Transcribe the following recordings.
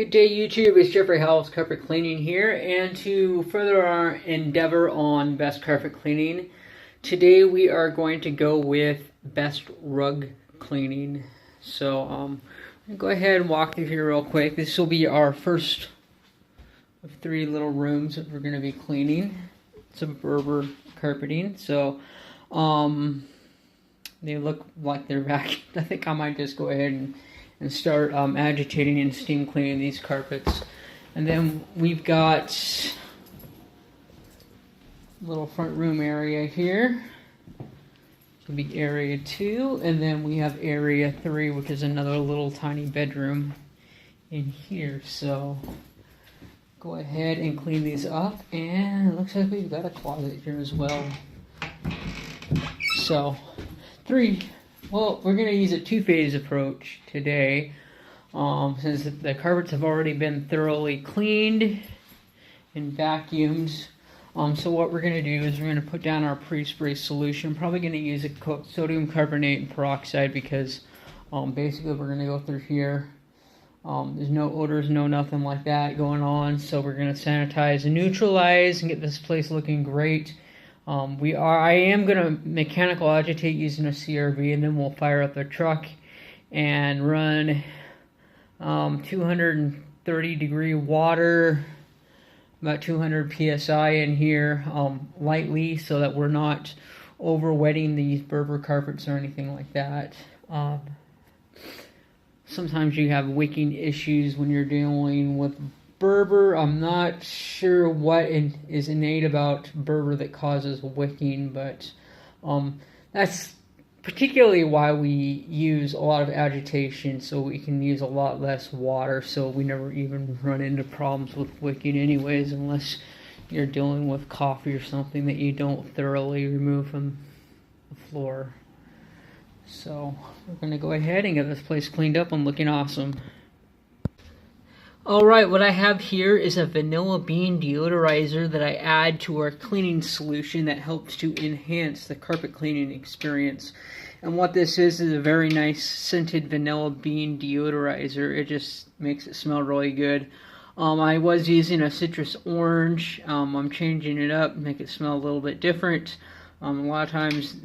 Good day, YouTube. It's Jeffrey Howells Carpet Cleaning here, and to further our endeavor on best carpet cleaning, today we are going to go with best rug cleaning. So, I'm going to go ahead and walk through here real quick. This will be our first of 3 little rooms that we're going to be cleaning. Some Berber carpeting. So, they look like they're back. I think I might just go ahead and start agitating and steam cleaning these carpets. And then we've got a little front room area here. This will be area 2, and then we have area 3, which is another little tiny bedroom in here. So go ahead and clean these up, and it looks like we've got a closet here as well. So well, we're going to use a 2-phase approach today, since the carpets have already been thoroughly cleaned and vacuumed. So what we're going to do is we're going to put down our pre-spray solution. I'm probably going to use a sodium carbonate and peroxide because basically we're going to go through here. There's no odors, no nothing like that going on. So we're going to sanitize and neutralize and get this place looking great. I am going to mechanical agitate using a CRV, and then we'll fire up the truck and run 230 degree water, about 200 psi in here, lightly, so that we're not over wetting these Berber carpets or anything like that. Sometimes you have wicking issues when you're dealing with Berber. I'm not sure what is innate about Berber that causes wicking, but that's particularly why we use a lot of agitation, so we can use a lot less water, so we never even run into problems with wicking anyways, unless you're dealing with coffee or something that you don't thoroughly remove from the floor. So we're going to go ahead and get this place cleaned up and looking awesome. Alright, what I have here is a vanilla bean deodorizer that I add to our cleaning solution that helps to enhance the carpet cleaning experience. And what this is a very nice scented vanilla bean deodorizer. It just makes it smell really good. I was using a citrus orange. I'm changing it up, make it smell a little bit different. A lot of times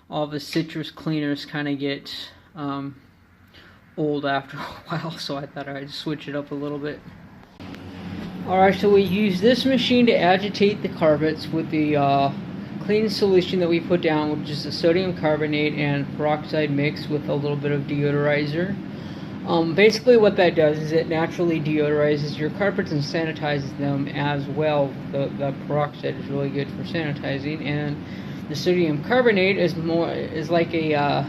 all the citrus cleaners kind of get old after a while, so I thought I'd switch it up a little bit. Alright, so we use this machine to agitate the carpets with the cleaning solution that we put down, which is the sodium carbonate and peroxide mix with a little bit of deodorizer. Basically what that does is it naturally deodorizes your carpets and sanitizes them as well. The peroxide is really good for sanitizing, and the sodium carbonate is like a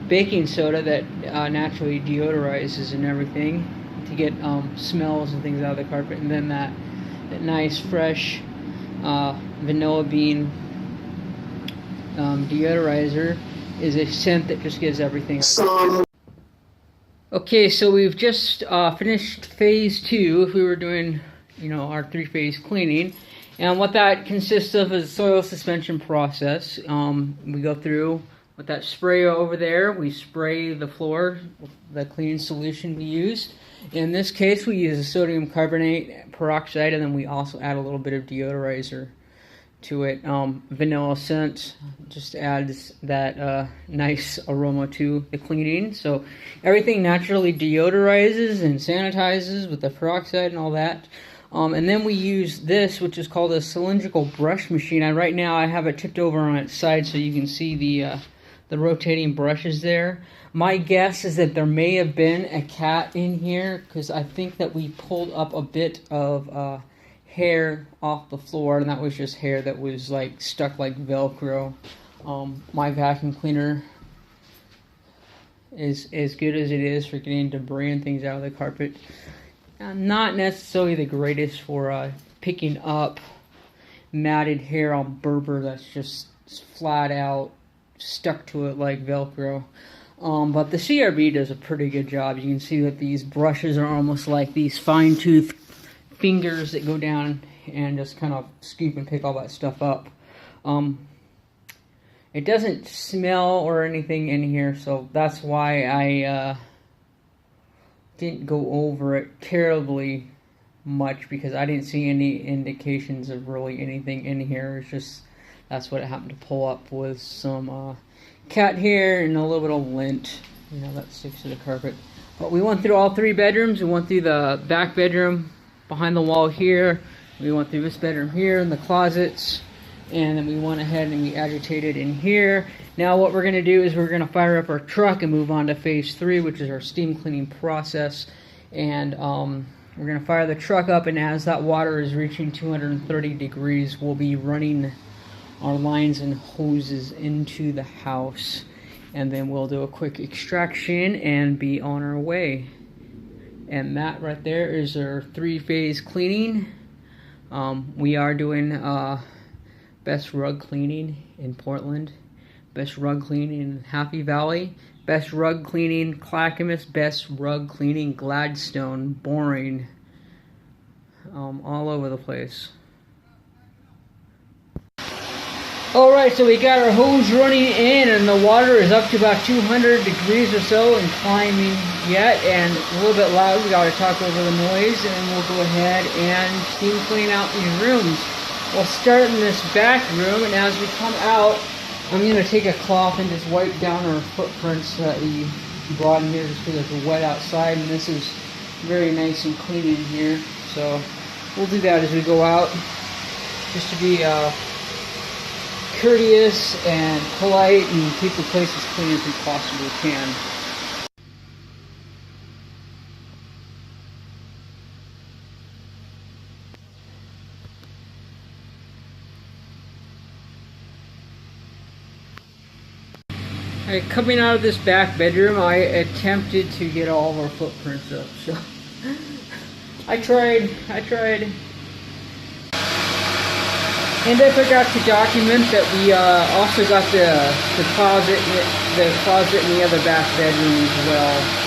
baking soda that naturally deodorizes and everything to get smells and things out of the carpet. And then that nice fresh vanilla bean deodorizer is a scent that just gives everything. Okay, so we've just finished phase 2 if we were doing our 3-phase cleaning. And what that consists of is a soil suspension process. We go through with that sprayer over there, we spray the floor with the cleaning solution we used. In this case, we use a sodium carbonate peroxide, and then we also add a little bit of deodorizer to it. Vanilla scent just adds that nice aroma to the cleaning. So everything naturally deodorizes and sanitizes with the peroxide and all that. And then we use this, which is called a cylindrical brush machine. And right now I have it tipped over on its side so you can see the rotating brushes there. My guess is that there may have been a cat in here, because I think that we pulled up a bit of hair off the floor, and that was just hair that was like stuck like Velcro. My vacuum cleaner is as good as it is for getting debris and things out of the carpet. Not necessarily the greatest for picking up matted hair on Berber that's just flat out stuck to it like Velcro. But the CRV does a pretty good job. You can see that these brushes are almost like these fine-toothed fingers that go down and just kind of scoop and pick all that stuff up. It doesn't smell or anything in here, so that's why I didn't go over it terribly much because I didn't see any indications of really anything in here. It's just that's what it happened to pull up was some cat hair and a little bit of lint, you know, that sticks to the carpet. But we went through all 3 bedrooms. We went through the back bedroom behind the wall here. We went through this bedroom here and the closets, and then we went ahead and we agitated in here. Now what we're going to do is we're going to fire up our truck and move on to phase 3, which is our steam cleaning process. And we're going to fire the truck up, and as that water is reaching 230 degrees, we'll be running our lines and hoses into the house. And then we'll do a quick extraction and be on our way. And that right there is our 3-phase cleaning. We are doing best rug cleaning in Portland, best rug cleaning in Happy Valley, best rug cleaning Clackamas, best rug cleaning Gladstone, Boring, all over the place. Alright, so we got our hose running in, and the water is up to about 200 degrees or so and climbing yet, and a little bit loud. We gotta talk over the noise, and we'll go ahead and steam clean out these rooms. We'll start in this back room, and as we come out, I'm going to take a cloth and just wipe down our footprints that we brought in here just because it's wet outside, and this is very nice and clean in here. So we'll do that as we go out, just to be courteous and polite and keep the place as clean as we possibly can. Alright, coming out of this back bedroom, I attempted to get all of our footprints up, so I tried. And I forgot to document that we also got the closet in the other back bedroom as well.